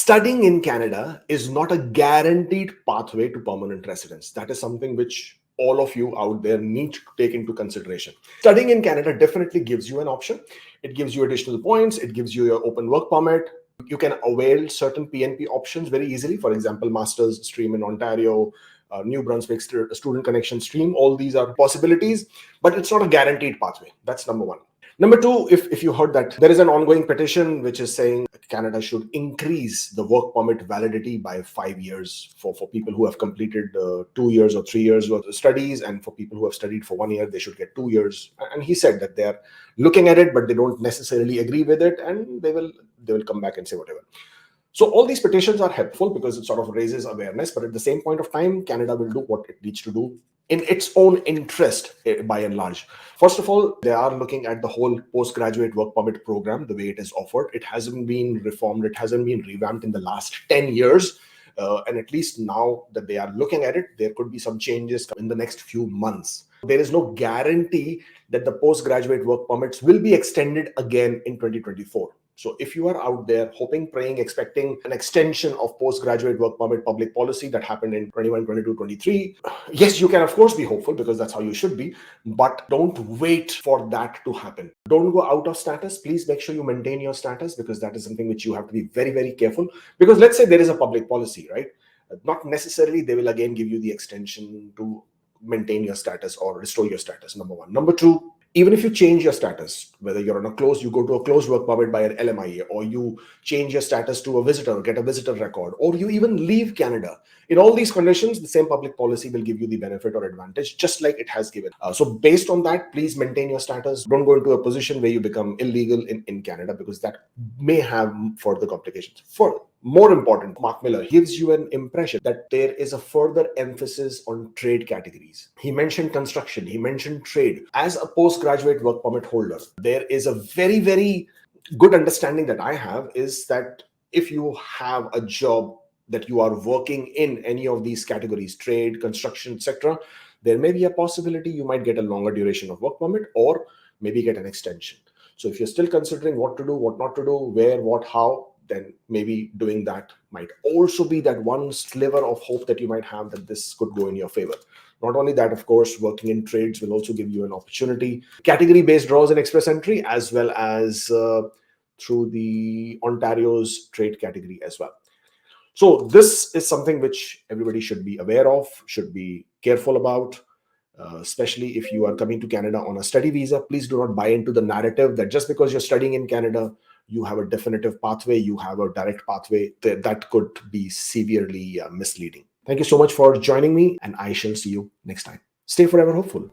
Studying in Canada is not a guaranteed pathway to permanent residence. That is something which all of you out there need to take into consideration. Studying in Canada definitely gives you an option. It gives you additional points. It gives you your open work permit. You can avail certain PNP options very easily. For example, master's stream in Ontario, New Brunswick student connection stream. All these are possibilities, but it's not a guaranteed pathway. That's number one. Number two, if you heard that there is an ongoing petition which is saying Canada should increase the work permit validity by 5 years for people who have completed 2 years or 3 years worth of studies, and for people who have studied for 1 year, they should get 2 years. And he said that they're looking at it, but they don't necessarily agree with it, and they will come back and say whatever. So all these petitions are helpful because it sort of raises awareness, but at the same point of time, Canada will do what it needs to do in its own interest, by and large. First of all, they are looking at the whole postgraduate work permit program, the way it is offered. It hasn't been reformed. It hasn't been revamped in the last 10 years. And at least now that they are looking at it, there could be some changes in the next few months. There is no guarantee that the postgraduate work permits will be extended again in 2024. So if you are out there hoping, praying, expecting an extension of postgraduate work permit public policy that happened in 21, 22, 23, yes, you can of course be hopeful because that's how you should be, but don't wait for that to happen. Don't go out of status. Please make sure you maintain your status, because that is something which you have to be very, very careful. Because let's say there is a public policy, right? Not necessarily they will again give you the extension to maintain your status or restore your status, number one. Number two, even if you change your status, whether you're on a closed, you go to a closed work permit by an LMIA, or you change your status to a visitor, get a visitor record, or you even leave Canada. In all these conditions, the same public policy will give you the benefit or advantage, just like it has given. So based on that, please maintain your status. Don't go into a position where you become illegal in Canada, because that may have further complications. More important, Marc Miller gives you an impression that there is a further emphasis on trade categories. He mentioned construction, he mentioned trade. As a postgraduate work permit holder, there is a very, very good understanding that I have is that if you have a job that you are working in any of these categories, trade, construction, etc., there may be a possibility you might get a longer duration of work permit, or maybe get an extension. So if you're still considering what to do, what not to do, where, what, how, then maybe doing that might also be that one sliver of hope that you might have that this could go in your favor. Not only that, of course, working in trades will also give you an opportunity. Category-based draws and express entry, as well as through the Ontario's trade category as well. So this is something which everybody should be aware of, should be careful about. Especially if you are coming to Canada on a study visa, please do not buy into the narrative that just because you're studying in Canada, you have a definitive pathway, you have a direct pathway. That could be severely misleading. Thank you so much for joining me, and I shall see you next time. Stay forever hopeful.